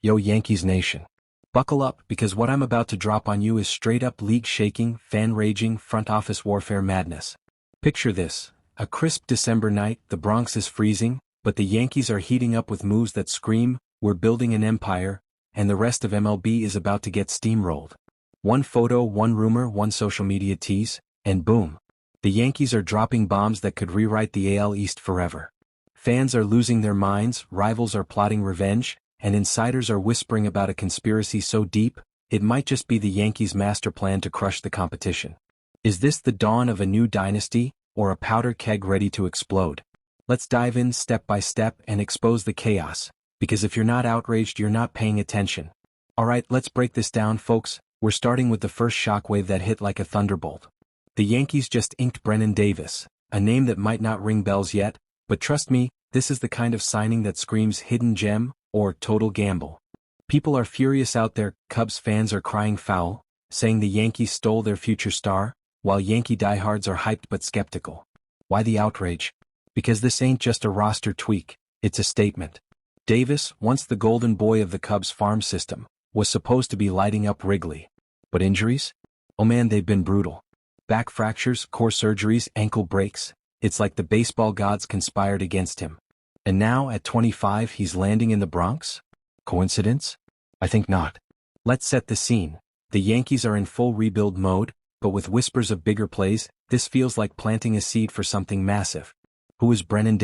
Yo Yankees Nation. Buckle up, because what I'm about to drop on you is straight-up league-shaking, fan-raging, front-office warfare madness. Picture this: a crisp December night, the Bronx is freezing, but the Yankees are heating up with moves that scream, "We're building an empire," and the rest of MLB is about to get steamrolled. One photo, one rumor, one social media tease, and boom. The Yankees are dropping bombs that could rewrite the AL East forever. Fans are losing their minds, rivals are plotting revenge, and insiders are whispering about a conspiracy so deep, it might just be the Yankees' master plan to crush the competition. Is this the dawn of a new dynasty, or a powder keg ready to explode? Let's dive in step by step and expose the chaos, because if you're not outraged, you're not paying attention. Alright, let's break this down, folks. We're starting with the first shockwave that hit like a thunderbolt. The Yankees just inked Brennen, a name that might not ring bells yet, but trust me, this is the kind of signing that screams hidden gem, or total gamble. People are furious out there. Cubs fans are crying foul, saying the Yankees stole their future star, while Yankee diehards are hyped but skeptical. Why the outrage? Because this ain't just a roster tweak, it's a statement. Davis, once the golden boy of the Cubs farm system, was supposed to be lighting up Wrigley. But injuries? Oh man, they've been brutal. Back fractures, core surgeries, ankle breaks. It's like the baseball gods conspired against him. And now, at 25, he's landing in the Bronx? Coincidence? I think not. Let's set the scene. The Yankees are in full rebuild mode, but with whispers of bigger plays. This feels like planting a seed for something massive. Who is Brennen?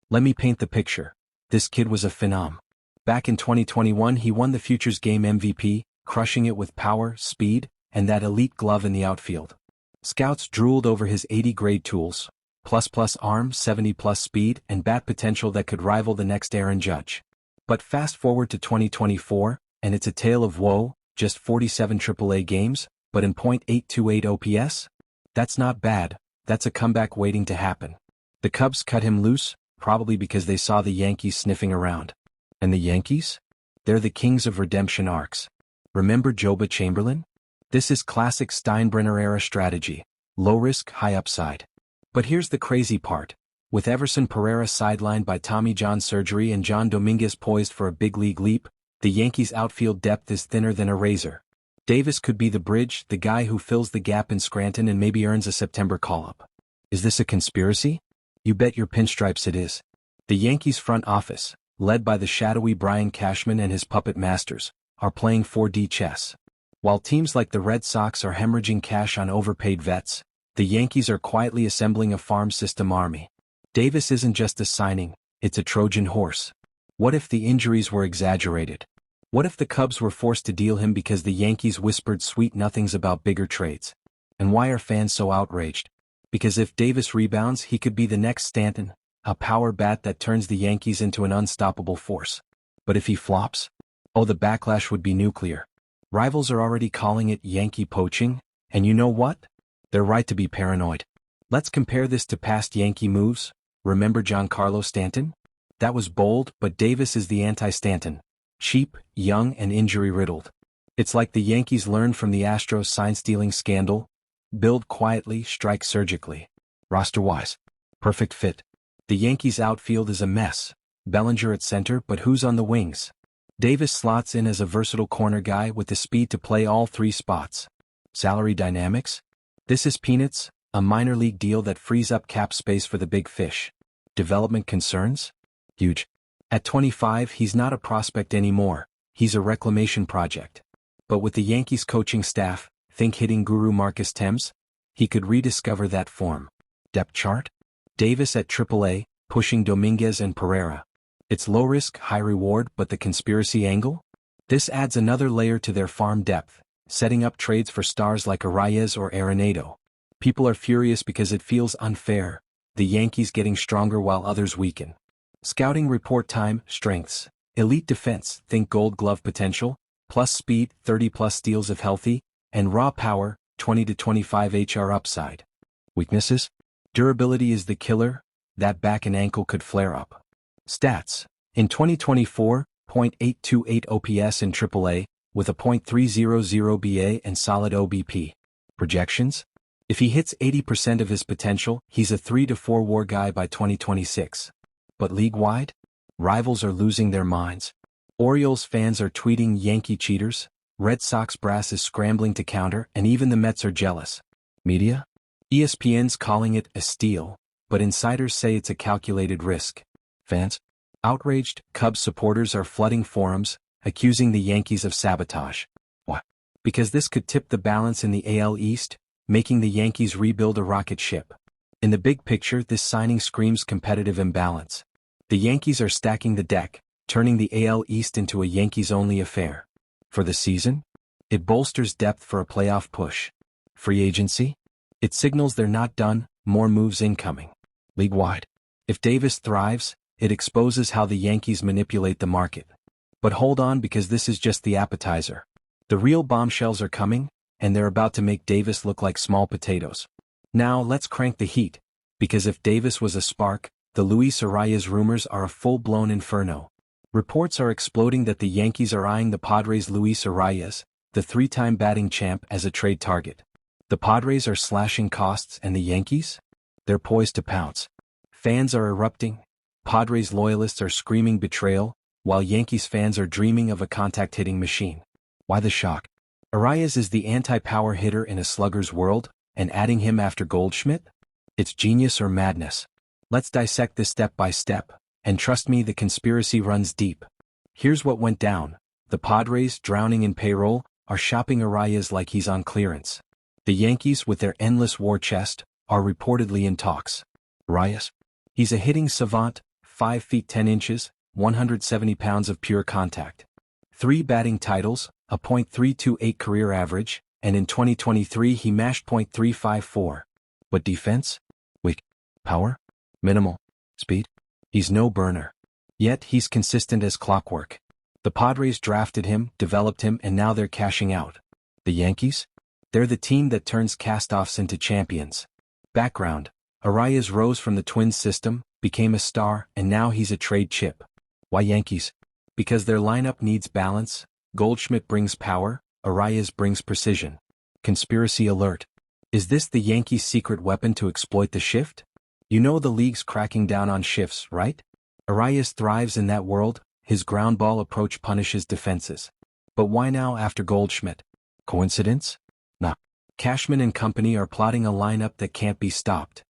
Let me paint the picture. This kid was a phenom. Back in 2021, he won the Futures Game MVP, crushing it with power, speed, and that elite glove in the outfield. Scouts drooled over his 80-grade tools, plus arm, 70+ speed, and bat potential that could rival the next Aaron Judge. But fast forward to 2024, and it's a tale of woe. Just 47 AAA games, but in .828 OPS? That's not bad, that's a comeback waiting to happen. The Cubs cut him loose, probably because they saw the Yankees sniffing around. And the Yankees? They're the kings of redemption arcs. Remember Joba Chamberlain? This is classic Steinbrenner-era strategy. Low risk, high upside. But here's the crazy part. With Everson Pereira sidelined by Tommy John surgery and John Dominguez poised for a big league leap, the Yankees' outfield depth is thinner than a razor. Davis could be the bridge, the guy who fills the gap in Scranton and maybe earns a September call-up. Is this a conspiracy? You bet your pinstripes it is. The Yankees' front office, led by the shadowy Brian Cashman and his puppet masters, are playing 4D chess. While teams like the Red Sox are hemorrhaging cash on overpaid vets, the Yankees are quietly assembling a farm system army. Davis isn't just a signing, it's a Trojan horse. What if the injuries were exaggerated? What if the Cubs were forced to deal him because the Yankees whispered sweet nothings about bigger trades? And why are fans so outraged? Because if Davis rebounds, he could be the next Stanton, a power bat that turns the Yankees into an unstoppable force. But if he flops? Oh, the backlash would be nuclear. Rivals are already calling it Yankee poaching, and you know what? They're right to be paranoid. Let's compare this to past Yankee moves. Remember Giancarlo Stanton? That was bold, but Davis is the anti-Stanton. Cheap, young, and injury-riddled. It's like the Yankees learned from the Astros sign-stealing scandal. Build quietly, strike surgically. Roster-wise, perfect fit. The Yankees' outfield is a mess. Bellinger at center, but who's on the wings? Davis slots in as a versatile corner guy with the speed to play all three spots. Salary dynamics? This is peanuts, a minor league deal that frees up cap space for the big fish. Development concerns? Huge. At 25, he's not a prospect anymore, he's a reclamation project. But with the Yankees coaching staff, think hitting guru Marcus Thames, he could rediscover that form. Depth chart? Davis at AAA, pushing Dominguez and Pereira. It's low risk, high reward, but the conspiracy angle? This adds another layer to their farm depth, setting up trades for stars like Arraez or Arenado. People are furious because it feels unfair, the Yankees getting stronger while others weaken. Scouting report time, strengths. Elite defense, think Gold Glove potential, plus speed, 30+ steals if healthy, and raw power, 20 to 25 HR upside. Weaknesses? Durability is the killer, that back and ankle could flare up. Stats. In 2024, .828 OPS in AAA, with a .300 BA and solid OBP. Projections? If he hits 80% of his potential, he's a 3 to 4 WAR guy by 2026. But league-wide? Rivals are losing their minds. Orioles fans are tweeting Yankee cheaters, Red Sox brass is scrambling to counter, and even the Mets are jealous. Media? ESPN's calling it a steal, but insiders say it's a calculated risk. Fans? Outraged, Cubs supporters are flooding forums, accusing the Yankees of sabotage. Why? Because this could tip the balance in the AL East, making the Yankees rebuild a rocket ship. In the big picture, this signing screams competitive imbalance. The Yankees are stacking the deck, turning the AL East into a Yankees-only affair. For the season? It bolsters depth for a playoff push. Free agency? It signals they're not done, more moves incoming. League-wide? If Davis thrives, it exposes how the Yankees manipulate the market. But hold on, because this is just the appetizer. The real bombshells are coming, and they're about to make Davis look like small potatoes. Now let's crank the heat, because if Davis was a spark, the Luis Arraez rumors are a full-blown inferno. Reports are exploding that the Yankees are eyeing the Padres' Luis Arraez, the three-time batting champ, as a trade target. The Padres are slashing costs, and the Yankees? They're poised to pounce. Fans are erupting. Padres loyalists are screaming betrayal, while Yankees fans are dreaming of a contact-hitting machine. Why the shock? Arraez is the anti-power hitter in a slugger's world, and adding him after Goldschmidt? It's genius or madness. Let's dissect this step by step, and trust me, the conspiracy runs deep. Here's what went down. The Padres, drowning in payroll, are shopping Arraez like he's on clearance. The Yankees, with their endless war chest, are reportedly in talks. Arraez? He's a hitting savant, 5 feet 10 inches, 170 pounds of pure contact. 3 batting titles, a .328 career average, and in 2023 he mashed .354. But defense? Weak. Power? Minimal. Speed? He's no burner. Yet he's consistent as clockwork. The Padres drafted him, developed him, and now they're cashing out. The Yankees? They're the team that turns castoffs into champions. Background: Arraez rose from the Twins system, became a star, and now he's a trade chip. Why Yankees? Because their lineup needs balance. Goldschmidt brings power, Arraez brings precision. Conspiracy alert. Is this the Yankees' secret weapon to exploit the shift? You know the league's cracking down on shifts, right? Arraez thrives in that world, his ground ball approach punishes defenses. But why now after Goldschmidt? Coincidence? Nah. Cashman and company are plotting a lineup that can't be stopped.